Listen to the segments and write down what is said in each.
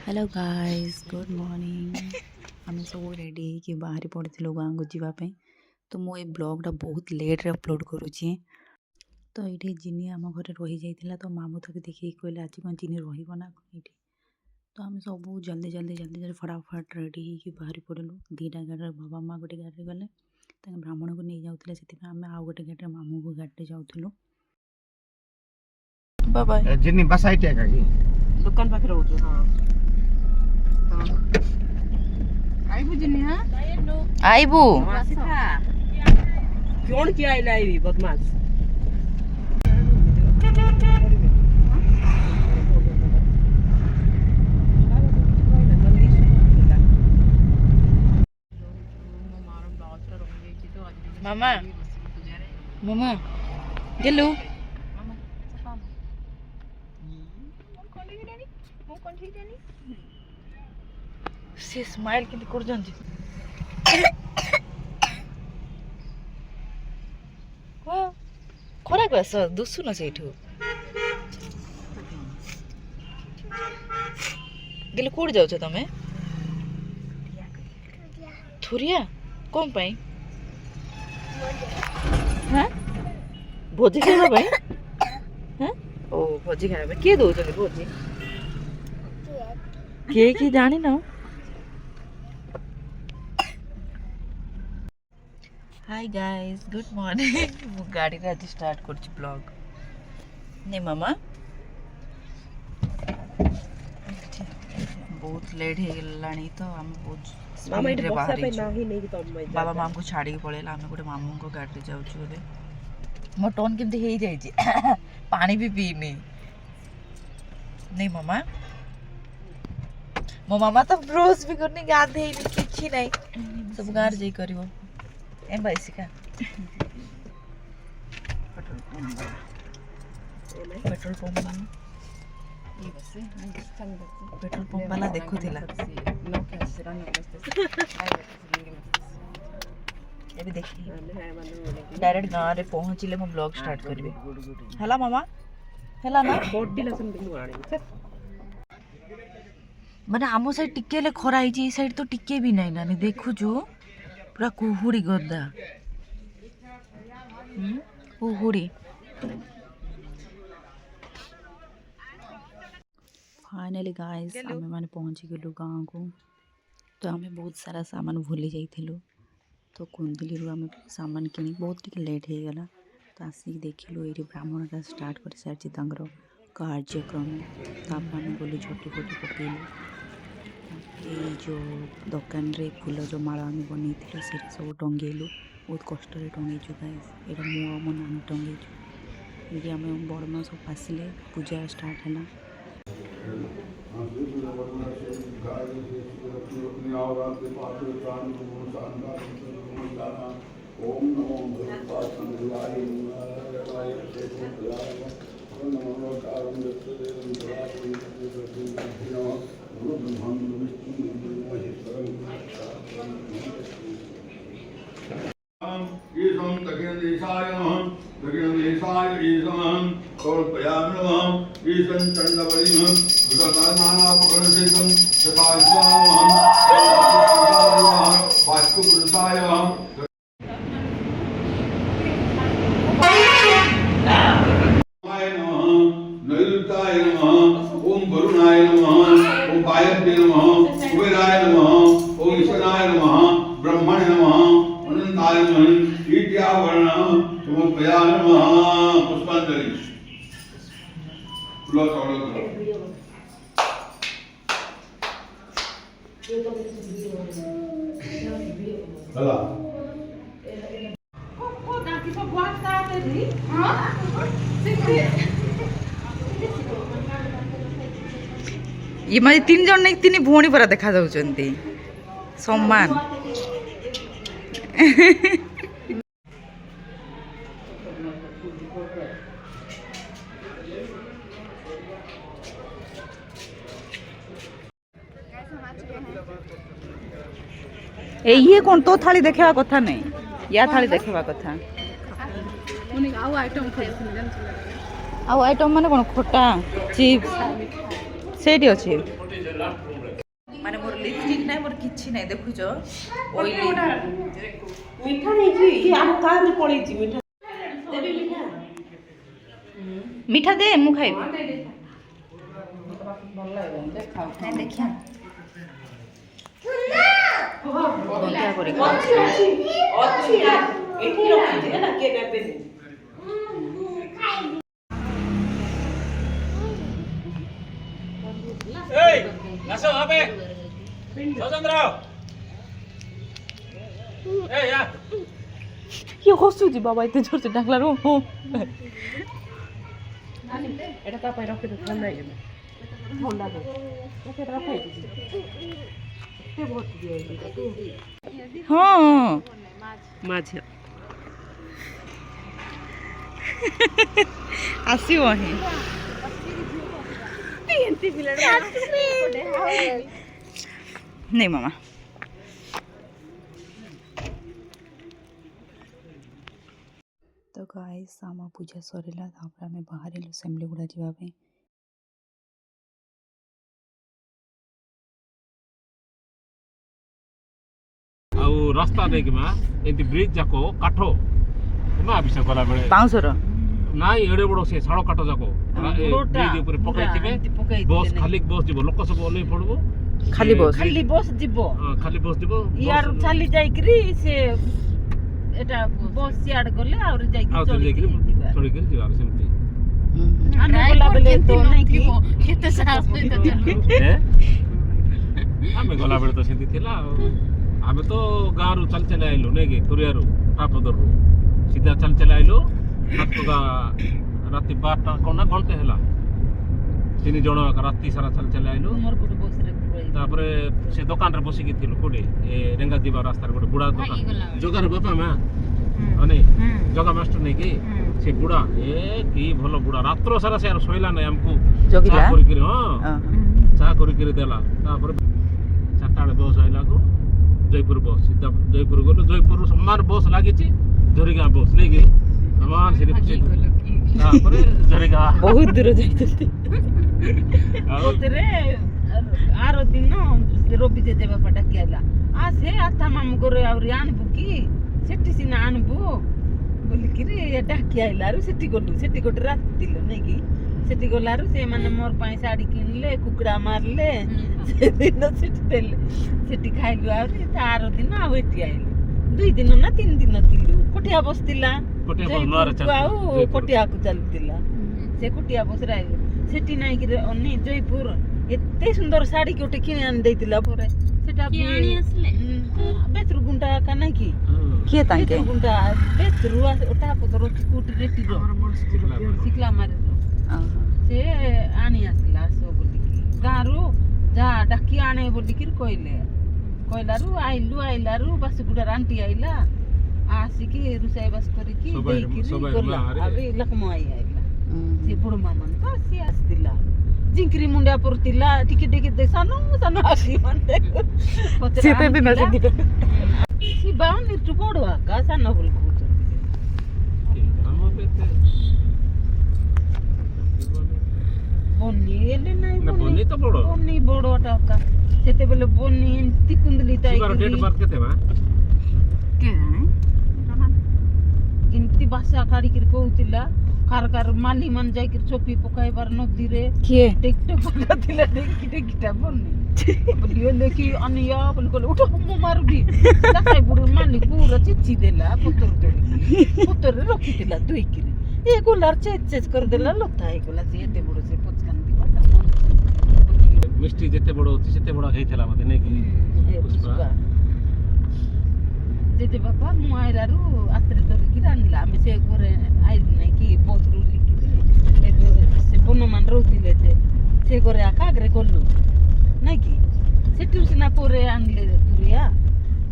Hello guys good morning आम सब ready कि बाहरी पड़ू गाँव को जीवाई तो मु ये ब्लॉगटा बहुत लेट रे अपलोड करुँची तो ये जिनी आम घर रही जाइला तो मामू तक देखिए कहले आज कौन जिनी रहा ये तो आम सब जल्दी जल्दी जल्दी जल्दी फटाफट रेडी हो बाहरी पड़ू दीटा गाड़ी बाबा माँ गोटे गाड़ी गले ब्राह्मण को नहीं जाते से आम आउ गोटे गाड़ी मामू को गाड़ी जाऊँ बाबा जिनी बस आई टेका की दुकान पाखे रोज हाँ आइबू जिनी हां आइबू कौन किया आइला बदमाश मामा मामा गेलु से स्माइल केंती कर जंती खरा को आस दुसु न सेठू गेले कोड जाउ छ तमे थुरिया कोन पई हां भोजी खाइबा पई हां ओ भोजी खाइबा के दउ छ भोजी के जानी न हाय गाइस गुड मॉर्निंग मु गाड़ी रे आज स्टार्ट करछि ब्लॉग नहीं मामा बहुत लेट हो गलानी तो हम बहुत मामा स्पीड रे बाहर पे नाही नहीं तो बाबा माम को छाड़ी के पळेला हम गोटे मामू को गाड़ी रे जाउछु एबे मो टोन केमती हे जाई छी पानी भी पीनी नहीं मामा मो मामा तो ब्रश भी करनी गाधे किछि नहीं सब गार जाई करिवो एम बाइसिका पेट्रोल पंप वाला देखु थिला एबे देखि डायरेक्ट गाँव रे पहुँचिले मो ब्लॉग स्टार्ट करबे हला मामा हला ना बोडी लसन बिनु आणी माने आमो साइड टिके ले खरा आई छी साइड तो टिके भी नहीं नानी देखु जो पूरा कुहुड़ी गदा कुहुड़ी फाइनली गाइस आमे माने पहुंची गेलु गाँव को तो आमे बहुत सारा सामान भूली जाइथिलु तो कुंदली रु आमे सामान किनी बहुत टिके लेट हो गला तो आसी देखिलु एरी ब्राह्मणटा स्टार्ट कर सारची तांगर कार्यक्रम तापर आमे बोलु छोटी फोटी पकेलु ये जो दुकान रे फूल जो माला आम बन से सब टंगेलु बहुत कष्ट टंगेचु गाइस ये मु मो नानी टंगेचु ये आम बड़मा सब आसिले पूजा स्टार्ट है ईशं दक्षिणदेशाय नमः दक्षिणदेशाय ईशं कौल्पयामि नमः ईशं चण्डपरिमं दुर्गानानापकरणसहितं शतायुष्यामः वास्तुपुरुषाय नैऋत्याय नमः ओम वरुणाय नमः ओम वायव्ये नमः कुबेराय नमः ओम ईशानाय नमः ब्रह्मणे नमः अनंताय नमः ईट्यावर्ण समर्पयामि नमः पुष्पांजलि फूल तोड़ चला को डाकी सब बात करते दी हां ये माने तीन जन नहीं तीन भौणी पर देखा जाउचंती सम्मान ए ये कौन तो थाली देखा कथा नहीं या थाली देखा कथा आउ आइटम आउ आइटम माने कौन खोटा चिप्स सेठी अच्छी माने मोर लिपस्टिक नहीं मोर किछि नहीं देखुछ ऑयली ମିଠା ନେଇଛି କି ଆମ କାରରେ ପଳେଇଛି ମିଠା मीठा दे मु खाइब ଭଲ ଲାଗିବ ଦେଖାଉ नहीं देखिया ଅଛି करे ଅଛି ଏଠି ରଖିଛି ହେଲା କିଏ ନେବେନି Hey, langsung apa? Sandra. Hey ya. କିଏ ହସୁଛି ବାବା ଏତେ ଜୋରସେ ଡାକିଲାରୁ ଏଟା ତା ପାଇଁ ରଖିଦେ ଥଣ୍ଡା ହେଇଗଲା ଥଣ୍ଡା ଦେ ସେଟା ରଖାଇଛି ଏତେ ବହୁତ ଦିଅ हां ମାଛ आसीबो ही नहीं मामा तो गाइस सामा पूजा सरिला तापर हमें बाहर असेंबली गुड़ा जीवा पे ଆଉ ରାସ୍ତା ଦେଇକି ମା ଏମିତି ବ୍ରିଜ ଯାକ କାଠ ମା ବିଷ କଲା ବେଳେ पाउसर ନାଇଁ ଏଡେ ବଡ ସେ ଶାଳ କାଠ ଯାକ ବ୍ରିଜ ଉପରେ ପକାଇଥିବେ ବସ୍ ଖାଲି ବସ୍ ଯିବ ଲୋକ ସବୁ ଓହ୍ଲେଇ ପଡିବ खाली बस ଖାଲି ବସ୍ ଯିବ ଖାଲି ବସ୍ ଯିବ ଇଆଡୁ ଚାଲି ଯାଇକିରି ସେ ଏଟା ବସ୍ ସିଆଡେ ଗଲେ ଆହୁରି ଯାଇକି ଆଉ ଯାଇକିରି ଚଳିକିରି ଯିବା ସେମିତି ଆମେ ଗଲା ବେଲେ ତ ନାଇଁ କି କେତେ ସାହସ ସହିତ ଆମେ ଗଲା ବେଳେ ତ ସେମିତି ଥିଲା ଆଉ ଆମେ ତ ଗାଁରୁ ଚାଲି ଚାଲି ଆଇଲୁ ନାଇକି ତୁରିଆରୁ ଟାପଦରରୁ ସିଧା ଚାଲି ଚାଲି ଆଇଲୁ ହାତୁକା ରାତି 12ଟା କଣ ନା ଘଣ୍ଟେ ହେଲା 3 ଜଣ ରାତି ସାରା ଚାଲି ଚାଲି ଆଇଲୁ ମୋର ଗୋଟେ ବସ୍ ରେ ପଳେଇ ତାପରେ ସେ ଦୋକାନରେ ବସିକି ଥିଲୁ କୋଉଠି ଏ ରେଙ୍ଗା ଯିବା ରାସ୍ତାରେ ଗୋଟେ ବୁଢା ଦୋକାନ ଜଗାର ବାପା ମା ମାନେ ଜଗା ମାଷ୍ଟର ନେଇକି ସେ ବୁଢା ଏ କି ଭଲ ବୁଢା ରାତ୍ର ସାରା ସେ ଶୋଇଲା ନାହିଁ ଆମକୁ ଜଗିଲା ଚା କରିକିରି ହଁ ଚା କରିକିରି ଦେଲା ତାପରେ 4ଟା ବେଳେ ବସ୍ ଆଇଲାକୁ ଜୟପୁର ବସ୍ ସିଧା ଜୟପୁର ଗଲୁ ଜୟପୁରରୁ ସମାନ ବସ୍ ଲାଗିଛି ଝରିଗାଁ ବସ୍ ନେଇକି ସମାନ ସେଠି ତାପରେ ଝରିଗାଁ ବହୁତ ଦୂର ଯାଇଛନ୍ତି ଆଉ କୋତରେ ଆର ଦିନ ରବି ଜେଜେ ବାପା ଡାକି ଆଇଲା ଆସେ ଆସ୍ଥା ମାମୁଁ ଘରେ ଆହୁରି ଆଣିବୁ କି ସେଠି ସିନା ଆଣିବୁ ବୋଲିକିରି ଡାକି ଆଇଲାରୁ ସେଠି ଗଲୁ ସେଠି ଗୋଟେ ରାତି ଥିଲୁ ନାଇକି ସେଠି ଗଲାରୁ ସେମାନେ ମୋର ପାଇଁ ଶାଢୀ କିଣିଲେ କୁକୁଡ଼ା ମାରିଲେ ସେଦିନ ସେଠି ଦେଲେ ସେଠି ଖାଇଲୁ ଆହୁରି ତାର ଦିନ ଆଉ ଏଠି ଆଇଲୁ 2 ଦିନ ନା 3 ଦିନ ଥିଲୁ କୋଟିଆ ବସିଥିଲା କୋଟିଆ ବସ୍ ନୂଆରେ ଆଉ ଚାଲିଥିଲା କୋଟିଆକୁ ଚାଲିଥିଲା ସେ କୋଟିଆ ବସରେ ଆଇଲୁ ସେଠି ନାଇକି ଅନି ଜୟପୁର ଏତେ ସୁନ୍ଦର ଶାଢୀ ଗୋଟେ କିଣି ଆଣି ଦେଇଥିଲା ପରେ ସେଟା ବେତରୁ ଗୁଣ୍ଡା ଏକା ନାଇକି किए तांके ଗୁଣ୍ଡା ବେତରୁ ଓଟା ପଦର ସ୍କୁଟି ରେଟିର ଶିଖଲା ମାରି ସେ ଆଣି ଆସିଲା ଆସ ବୋଲିକି ଗାଁରୁ ଯା ଡାକି ଆଣେ ବୋଲିକିରି କହିଲାରୁ ଆଇଲାରୁ ବାସଗୁଡାର ଆଣ୍ଟି ଆଇଲା ଆସିକି ରୋଷେଇ ବାସ କରିକି ଦେଇକିରି ଗଲା ଆଉ ଲକ୍ଷ୍ମ ଆଇଲା ସେ ବୁଢ ମାମା ତ ସିଏ ଆସିଥିଲା ଜିଙ୍କିରି ମୁଣ୍ଡିଆ ପଡୁଥିଲା ଟିକେ ସାନୁ ଆସି ମାନେ सीते भी मैं सीधी ଶିବା ନିଟୁ ବଡ ଆକା ସାନ ବୋଲି କହୁଛନ୍ତି ବନି ହେଲେ ନାଇଁ ବନି ତ ବଡ ବନି ବଡଟା ଆକା ସେତେବେଳେ ବନି ଏମିତି କୁନ୍ଦଲି ସୁଗାର ଡେଟ୍ ବାର୍ କେତେ ମା ଏମିତି ଭାଷା କାଢିକିରି କହୁଥିଲା କାର ମାଲି ମାନେ ଯାଇକିରି ଚୋପି ପକାଇବାର ନଦୀରେ किए ଟେକ୍ଟେ ପକାଥିଲା ଟେକିଟା ବନି बोलिए कि अनिया बोल को उठो मु मारबी ताई बुढ़ मानी पूरा चिच्ची देला पुतर रखिथिला दुईकिरी ए गोलार चेच कर देला लता हे गोला से एते बुढ़ से पचकान दिबा मिस्टी जेते बड़ होती सेते बड़ हेइथला मते नै कि पुष्पा जेते बापा मु आइरारु आत्रे धरिकी रानला आमे से घरे आइल नै कि बसरु लिखि ए से बनमान रहतिले से घरे आकाग्रे गल्लु ନାଇଁ କି ସେଠୁ ସିନା ପରେ ଆଣିଲେ ତୁରିଆ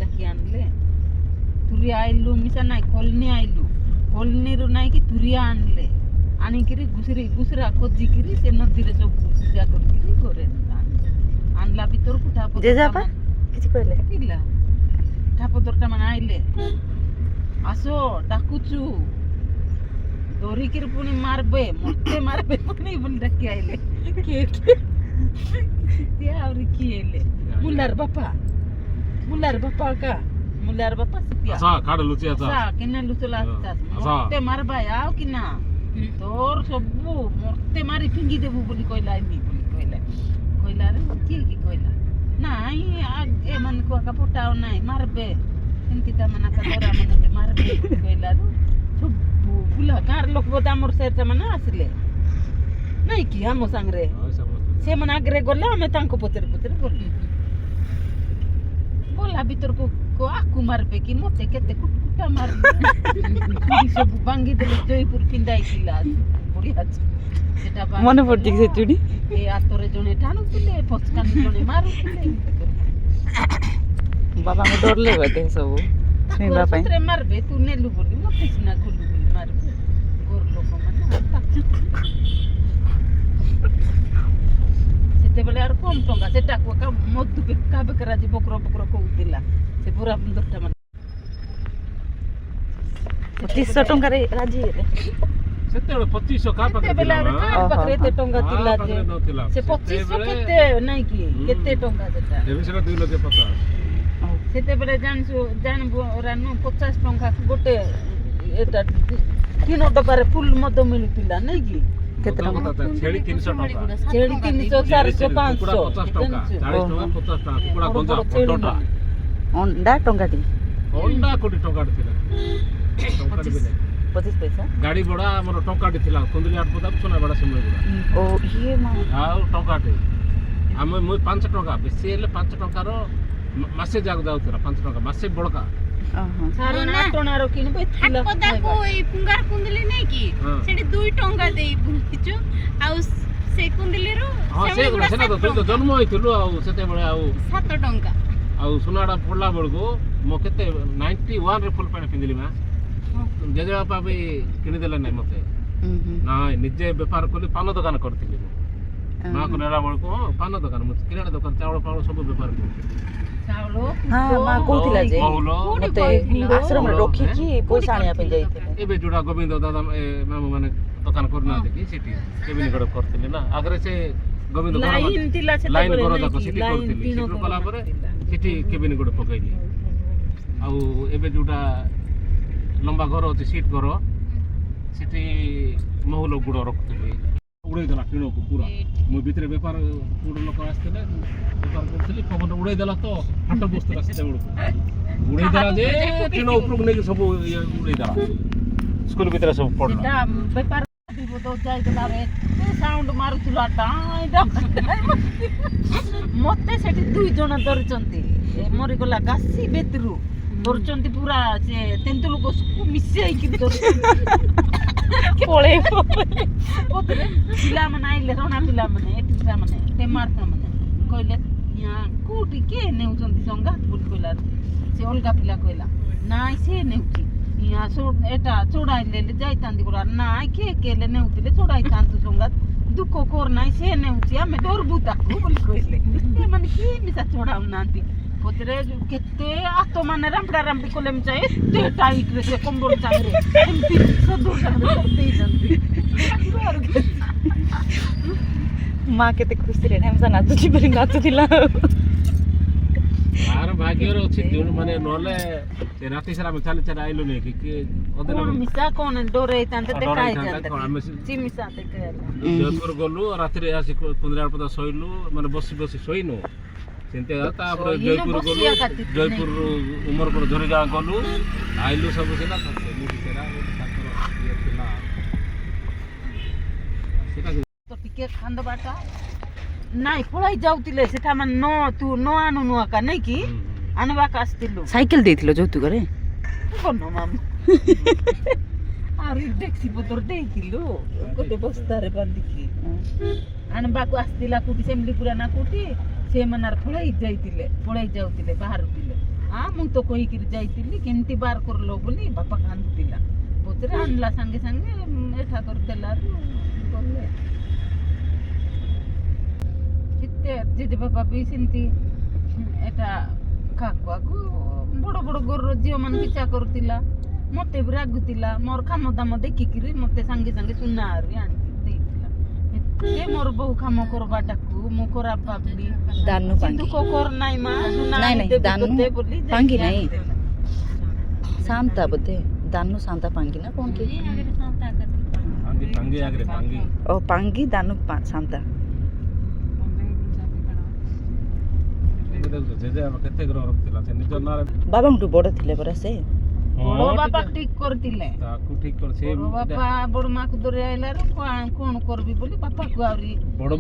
ଡାକି ଆଣିଲେ ତୁରିଆ ଆଇଲୁ ମିଶା ନାଇଁ କଲନି ଆଇଲୁ କଲନିରୁ ନାଇଁ କି ତୁରିଆ ଆଣିଲେ ଆଣିକିରି ଘୁଷୁରା ଖୋଜିକିରି ସେ ନଦୀରେ ସବୁ ପୂଜା କରିକିରି ଘରେ ଆଣିଲା ଭିତରକୁ ଠାପ जेजापा किछि कहले ପିଲା ଠାପ ଦରଟା ମାନେ ଆଇଲେ ଆସ ଡାକୁଛୁ ଧରିକିରି ପୁଣି ମାରବେ ମତେ ମାରବେ ପୁଣି ବୋଲି ଡାକି ଆଇଲେ କିଏ ଆହୁରି କିଏ ହେଲେ मुल्लार बापा का मुल्लार बापा सिपिया सा काड लुची आता सा किने लुचला सा मते मारबा आव किना तोर सबु मते मारी फिंगी देबु बोली कहला रे की कहला नाई ए मन को का पटाव नाई मारबे एंती ता मना का तोरा मनते मारबे कहला रे सबु बुला कार लोक बोदा मोर सेर त मना आसले नाई की हम संगरे से मन आगरे गला हमें तांको पतर बोली बोला भीतर को आकु मारबे कि मते केते कुटकुटा मारबे सब बांगी देले जयपुर पिंडाई किला बढ़िया सेटा मन पड़ती से चुड़ी ए आतरे जने टाणुतिले पचकानी जने मारुतिले बाबा में डर ले गते सब छुईबा पई पत्रे मारबे तू नेलु बोली मते सिना गुलु बोली मारबे गोर लोक माने सेते बेले आर कम टंगा सेटा को का मधु पे का बेकरा जी बकरो कहउतिला से पूरा बंदरटा मन 300 टंका रे राजी हेले ସେତେବେଳେ 2500 କା ପାଖରେ बेले आर का पकरे ते टंगा तिला जे ନଥିଲା से 2500 केते नाही की केते टंगा सेटा ଏବେ ସେଟା 2,50,000 सेते बेले जानबो रानु 50 टंका गोटे एटा तीन डब्बारे फुल मध मिलुतिला नाही की केते କଥା ତା ଛେଳି 300 ଟଙ୍କା छेड़ी 300 400 500 50 ଟଙ୍କା 40 ଟଙ୍କା 50 ଟଙ୍କା କୁକୁଡ଼ା ଗଞ୍ଜା ପଟଟା अंडा टंकाटी ଅଣ୍ଡା କୋଟି ଟଙ୍କାଟେ ଥିଲା ଟଙ୍କାଟେ ବି ନାହିଁ 25 पैसा ଗାଡି ଭଡା ଆମର ଟଙ୍କାଟେ ଥିଲା କୁନ୍ଦୁଲି ଆଟ ପଦା ସୁନାବେଡା ସମୟ ଗୁଡା ओ ये मा ଆଉ ଟଙ୍କାଟେ ଆମେ ମୁଁ 5 ଟଙ୍କା ବେଶୀ ହେଲେ 5 ଟଙ୍କାର ମାସେ ଯାକ ଯାଉଥିଲା 5 ଟଙ୍କା ମାସେ ବଳକା सारा ना टोनारो किनबे थिला पदा को ए पुंगार कुंदली नै की सेठी 2 टंका देई बुलिचु आ से कुंदली रो ହଁ ସେ ସେଟା ତ ତୁ ତ ଜନ୍ମ ହେଇଥିଲୁ ଆଉ ସେତେବେଳେ ଆଉ 7 ଟଙ୍କା ଆଉ ସୁନାଡା ପଡଲା ବେଳକୁ ମୁଁ କେତେ 91 ରେ ଫୁଲ ପାଣି ପିନ୍ଧିଲି ମା ଜେଜେବାପା ବି କିଣିଦେଲେ ନାହିଁ ମତେ ନାଇଁ ନିଜେ ବେପାର କଲି ପାନ ଦୋକାନ କରିଥିଲି ମୁଁ ମାକୁ ନେଲା ବେଳକୁ ହଁ ପାନ ଦୋକାନ ମୁଁ କିରାଣା ଦୋକାନ ଚାଉଳ ଫାଉଳ ସବୁ ବେପାର କରୁଥିଲି चावलो हां मा कहथिला जे କହୁଲ मते आश्रम रे रखी की पैसा आनिया पे जाइथिले ଏବେ ଯୋଉଟା ଗୋବିନ୍ଦ ଦାଦା ମାମୁ ମାନେ ଦୋକାନ କରୁନାହାନ୍ତି କି ସେଠି କେବିନି ଗଡ଼ କରିଥିଲେ ନା ଆଗରେ ସେ ଗୋବିନ୍ଦ लाइन थिला से ଲାଇନ ଘର ଯାକ ସେଠି କରିଥିଲି ସେଠୁ କଲା ପରେ ସେଠି କେବିନି ଗଡ଼ ପକେଇଲି ଆଉ ଏବେ ଯୋଉଟା ଲମ୍ବା ଘର ଅଛି ସିଟ୍ ଘର ସେଠି ମହୁଲ ଗୁଡ଼ ରଖୁଥିଲି ଉଡ଼େଇଦେଲା ଟିଣକୁ ପୁରା ମୁଁ ଭିତରେ ବେପାର ଗୋଟେ ଲୋକ ଆସିଥିଲେ ବେପାର କରୁଥିଲି ପବନ ଉଡ଼େଇଦେଲା ତ ହାଟ ବସୁଥିଲା ସେତେବେଳକୁ ଉଡ଼େଇଦେଲା ଯେ ଟିଣ ଉପରକୁ ନେଇକି ସବୁ ଉଡ଼େଇଦେଲା ସ୍କୁଲ ଭିତରେ ସବୁ ପଡ଼ିଲା ସେଟା ବେପାର দিব তো যাই দেলা রে সাউন্ড মারুଥିଲା ডাই মতে সেটি দুই জন ধরচନ୍ତି মরি গলা গাছি বেতরু ধরচନ୍ତି পুরা সে তেন্তুল গোসକୁ ମିଶେଇକି পড়ে পরে পিলা মানে আইলে রনা পিলা মানে এটি পিলা মানে তে মারতা মানে কইলে ইয়া কোটি কে নেউচନ୍ତି সংগাত বল কইলা সে অলগা পিলা কইলা নাই সে নেউচি ইয়া এটা চড়াইলে যাইতান্তি করা নাই কে কেলে নেউতিলে চড়াইতান্তু সংগাত দুঃখ কর নাই সে নেউচি আমি ডরবু তাকু বলি কইলে এ মানে কি মিছা চড়াউ নান্তি পতরে কেতে আত মানে রামড়া রামড়ি কলে মে চাই তে টাইট রে কম্বল চাংরে এমতি সদুর চাংরে করতেই জানতি मां केते खुशी रे हम सा नाचुची बरी नाचुतिला यार भाग्यर अछि जोन माने नले से राती सारा में चाले चाले आइलो नै कि ओदे कोन मिसा कोन डोरे तांते ते काई जानते ଆମେ ची मिसा ते कहला ଜୟପୁର ଗଲୁ ରାତିରେ ଆସି କୁନ୍ଦରାଳ ପଦା ଶୋଇଲୁ ମାନେ ବସି ବସି ଶୋଇନୁ ସେମିତି ତାପରେ ଜୟପୁର ଗଲୁ ଜୟପୁରରୁ ଉମରକୋଟ ଝରିଗାଁ ଗଲୁ ଆଇଲୁ ସବୁ ଥିଲା ସେମିତି ଥିଲା ତାଙ୍କର ଇଏ ଥିଲା ସେଟା तो टिके खांद बाटा नाही पळाई जाउतिले सेठा मन न तू न आनु नुआ का नाही की आनबा का आस्तिलु साइकिल देथिलो जौतु करे कोन माम आरे टैक्सी पतर देइतिलु कोते बस्तारे बांधिकी आनबा को आस्तिला कुटी सेमली पुराना कुटी से मनार पळाई जाउतिले बाहर दिले आ मु तो कहि कि जाइतिली केंती बार करलो बोली बापा कांदतिला बोतरे आनला संगे संगे एठा कर देला करले जेजे बाबा भी सेमती एटा काकुआकु बड़ बड़ गोर झील मान पिछा करुला मत भी रागुला मोर काम दाम देखिकी मत सांगे सांगे सुना आनी ଏ ମୋର ବୋହୁ କାମ କରବାଟାକୁ ମୁଁ ଖରାପ ଭାବିଲି ଦାନୁ କିନ୍ତୁ ପାଙ୍ଗି କୋକର ନାଇଁ ମା ନାଇଁ, ନାଇଁ, ଦାନୁ ପାଙ୍ଗି ନାଇଁ। ନାଇଁ ଶାନ୍ତା ବୋଧେ ଦାନୁ ଶାନ୍ତା ପାଙ୍ଗି ନା କ'ଣ କି ପାଙ୍ଗି ଆଗରେ ପାଙ୍ଗି ଓ ପାଙ୍ଗି ଦାନୁ ଶାନ୍ତା ଜେଜେ ଆମ କେତେ ଗ୍ରହ ରଖିଥିଲା ସେ ନିଜ ନାଁରେ ବାବାଙ୍କଠୁ ବଡ଼ ଥିଲେ ପରା ସେ ବଡ ବାପା ଠିକ କରିଥିଲେ ତାକୁ ଠିକ କରି ସେ ବଡ ବାପା ବଡ ମାକୁ ଧରି ଆଇଲାରୁ କଣ କରିବି ବୋଲି ବାପାକୁ ଆହୁରି ବଡ